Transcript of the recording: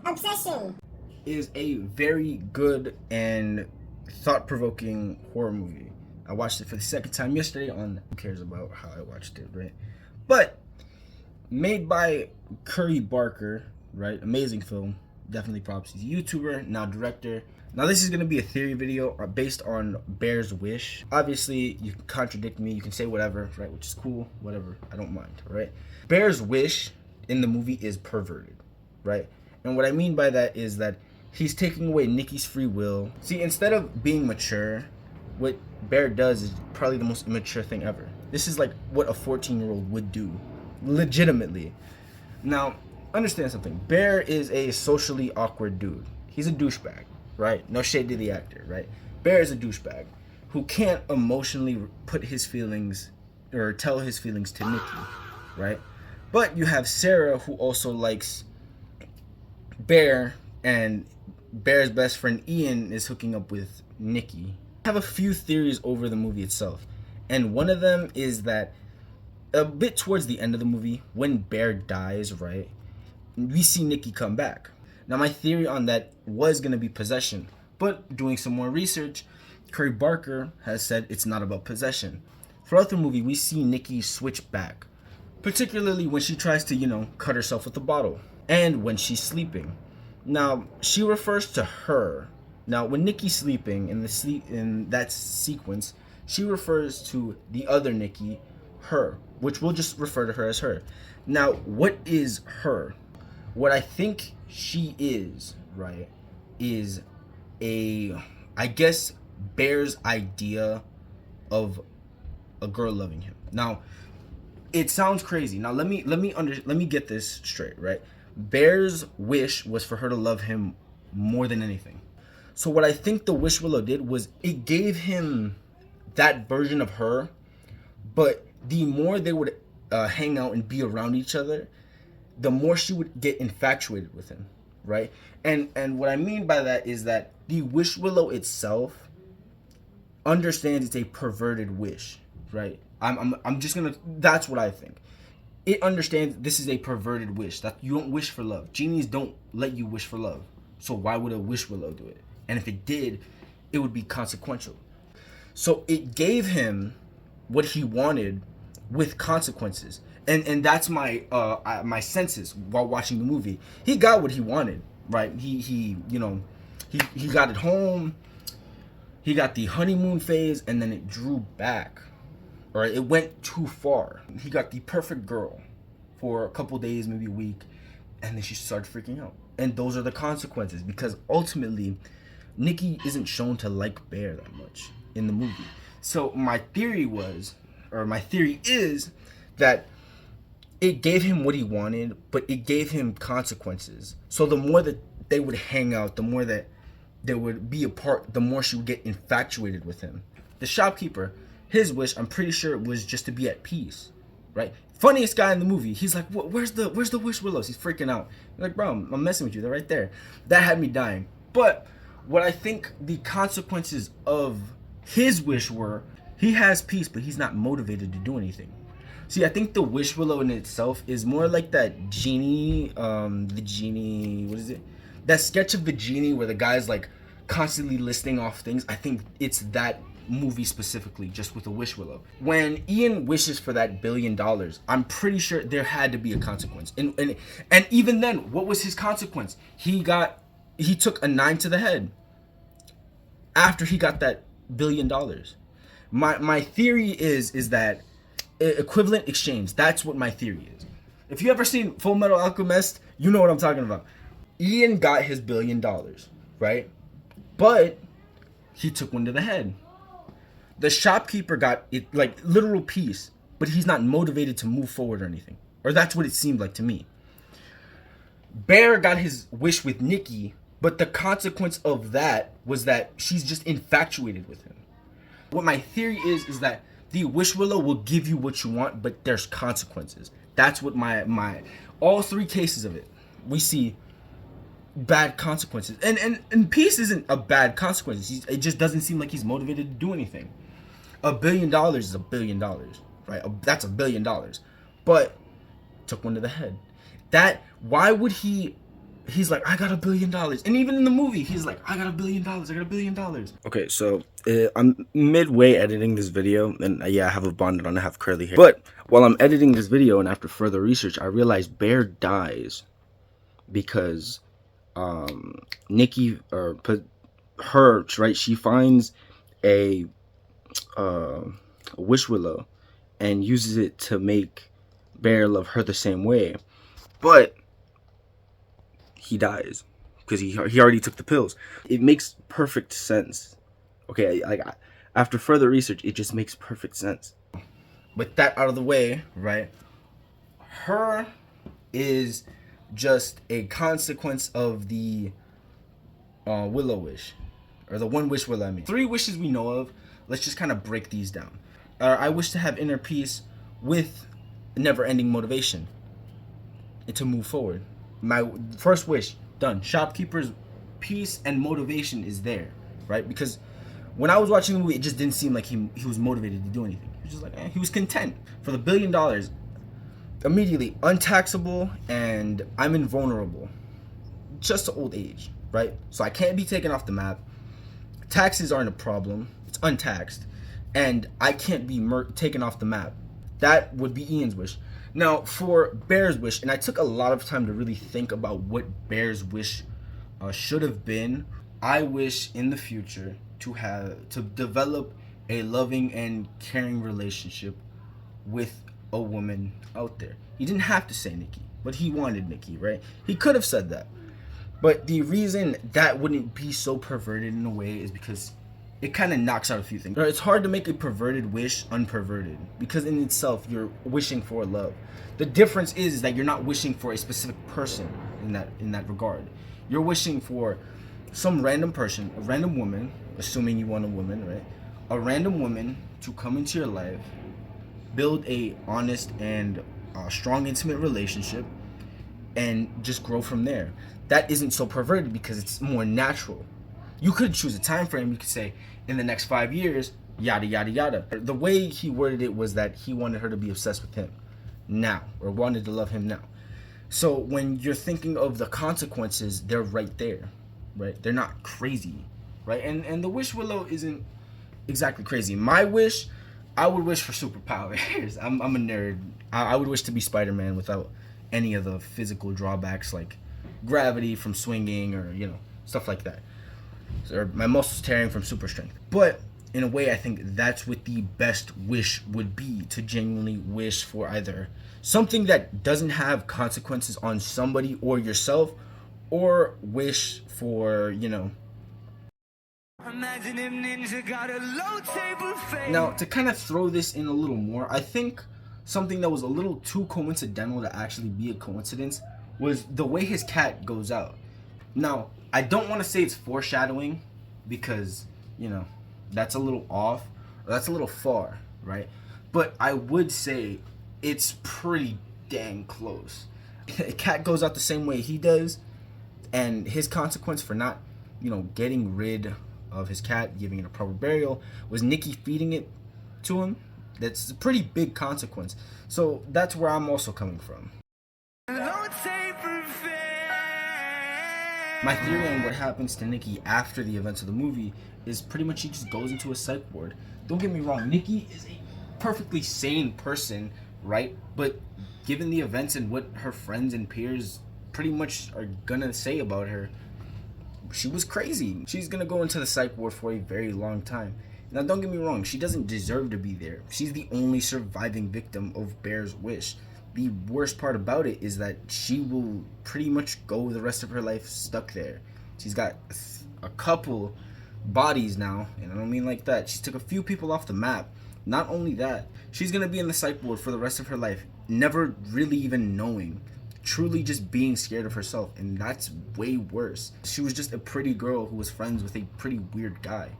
Obsession is a very good and thought-provoking horror movie. I watched it for the second time yesterday on who cares about how I watched it, right? But made by Curry Barker, right? Amazing film. Definitely props. He's a YouTuber, now director. Now this is going to be a theory video based on Bear's Wish. Obviously, you can contradict me, you can say whatever, right? Which is cool, whatever. I don't mind, right? Bear's Wish in the movie is perverted, right? And what I mean by that is that he's taking away Nikki's free will. See, instead of being mature, what Bear does is probably the most immature thing ever. This is like what a 14-year-old would do, legitimately. Now, understand something. Bear is a socially awkward dude. He's a douchebag, right? No shade to the actor, right? Bear is a douchebag who can't emotionally put his feelings or tell his feelings to Nikki, right? But you have Sarah, who also likes Bear, and Bear's best friend Ian is hooking up with Nikki. I have a few theories over the movie itself, and one of them is that a bit towards the end of the movie, when Bear dies, right, we see Nikki come back. Now, my theory on that was going to be possession, but doing some more research, Curry Barker has said it's not about possession. Throughout the movie, we see Nikki switch back, particularly when she tries to, cut herself with a bottle, and when she's sleeping. Now, she refers to her. Now, when Nikki's sleeping in that sequence, she refers to the other Nikki, her, which we'll just refer to her as her. Now, what is her? What I think she is, right, is I guess, Bear's idea of a girl loving him. Now, it sounds crazy. Now, let me get this straight, right? Bear's wish was for her to love him more than anything. So what I think the Wish Willow did was it gave him that version of her, but the more they would hang out and be around each other, the more she would get infatuated with him, right? And what I mean by that is that the Wish Willow itself understands it's a perverted wish, right? I'm just gonna. That's what I think. It understands this is a perverted wish, that you don't wish for love. Genies don't let you wish for love. So why would a Wish Willow do it? And if it did, it would be consequential. So it gave him what he wanted with consequences. And that's my my senses while watching the movie. He got what he wanted, right? He got it home. He got the honeymoon phase, and then it drew back. Or it went too far. He got the perfect girl for a couple days, maybe a week, and then she started freaking out. And those are the consequences, because ultimately, Nikki isn't shown to like Bear that much in the movie. So my theory is that it gave him what he wanted, but it gave him consequences. So the more that they would hang out, the more that they would be apart, the more she would get infatuated with him. The shopkeeper, his wish, I'm pretty sure, was just to be at peace, right? Funniest guy in the movie. He's like, where's the Wish Willows? He's freaking out. I'm like, bro, I'm messing with you. They're right there. That had me dying. But what I think the consequences of his wish were, he has peace, but he's not motivated to do anything. See, I think the Wish Willow in itself is more like that genie, the genie, what is it? That sketch of the genie where the guy's like constantly listing off things. I think it's that movie specifically, just with a Wish Willow. When Ian wishes for that $1 billion, I'm pretty sure there had to be a consequence. And even then, what was his consequence? He took a 9 to the head after he got that $1 billion. My theory is that equivalent exchange. That's what my theory is. If you ever seen Full Metal Alchemist, you know what I'm talking about. Ian got his $1 billion, right? But he took one to the head. The shopkeeper got it, like, literal peace, but he's not motivated to move forward or anything. Or that's what it seemed like to me. Bear got his wish with Nikki, but the consequence of that was that she's just infatuated with him. What my theory is that the Wish Willow will give you what you want, but there's consequences. That's what my all three cases of it, we see bad consequences. And peace isn't a bad consequence. It just doesn't seem like he's motivated to do anything. $1 billion is $1 billion, right? That's $1 billion. But took one to the head. Why would he he's like, I got $1 billion. And even in the movie, he's like, I got $1 billion. I got $1 billion. Okay, so I'm midway editing this video, and yeah, I have a bonnet on, I have curly hair. But while I'm editing this video, and after further research, I realized Bear dies because Nikki, or her, right, she finds a wish willow and uses it to make Bear love her the same way, but he dies because he already took the pills. It makes perfect sense. Okay, like after further research, it just makes perfect sense. With that out of the way, right? Her is just a consequence of the willow wish, or the one wish willow. I mean, 3 wishes we know of. Let's just kind of break these down. I wish to have inner peace with never-ending motivation and to move forward. My first wish, done. Shopkeeper's peace and motivation is there, right? Because when I was watching the movie, it just didn't seem like he was motivated to do anything. He was just like, he was content for the $1 billion. Immediately, untaxable, and I'm invulnerable. Just to old age, right? So I can't be taken off the map. Taxes aren't a problem. It's untaxed. And I can't be taken off the map. That would be Ian's wish. Now, for Bear's wish, and I took a lot of time to really think about what Bear's wish should have been. I wish in the future to develop a loving and caring relationship with a woman out there. He didn't have to say Nikki, but he wanted Nikki, right? He could have said that. But the reason that wouldn't be so perverted in a way is because it kind of knocks out a few things. It's hard to make a perverted wish unperverted because in itself you're wishing for love. The difference is that you're not wishing for a specific person in that regard. You're wishing for some random person, a random woman, assuming you want a woman, right? A random woman to come into your life, build a honest and strong intimate relationship, and just grow from there. That isn't so perverted because it's more natural. You could choose a time frame. You could say in the next 5 years, yada yada yada. The way he worded it was that he wanted her to be obsessed with him now, or wanted to love him now. So when you're thinking of the consequences, they're right there, right? They're not crazy, right? And the wish willow isn't exactly crazy. My wish, I would wish for superpowers. I'm a nerd. I would wish to be Spider-Man without any of the physical drawbacks like gravity from swinging, or stuff like that, or my muscles tearing from super strength. But in a way, I think that's what the best wish would be, to genuinely wish for either something that doesn't have consequences on somebody or yourself, or wish for Imagine if Ninja got a low table fame. Now, to kind of throw this in a little more, I think something that was a little too coincidental to actually be a coincidence was the way his cat goes out. Now, I don't want to say it's foreshadowing because, that's a little off, or that's a little far, right? But I would say it's pretty dang close. A cat goes out the same way he does, and his consequence for not, getting rid of his cat, giving it a proper burial, was Nikki feeding it to him. That's a pretty big consequence. So that's where I'm also coming from. My theory on what happens to Nikki after the events of the movie is pretty much he just goes into a psych ward. Don't get me wrong, Nikki is a perfectly sane person, right? But given the events and what her friends and peers pretty much are gonna say about her, she was crazy. She's gonna go into the psych ward for a very long time. Now, don't get me wrong, she doesn't deserve to be there. She's the only surviving victim of Bear's wish. The worst part about it is that she will pretty much go the rest of her life stuck there. She's got a couple bodies now, and I don't mean like that. She took a few people off the map. Not only that, she's gonna be in the psych ward for the rest of her life, never really even knowing, truly just being scared of herself, and that's way worse. She was just a pretty girl who was friends with a pretty weird guy.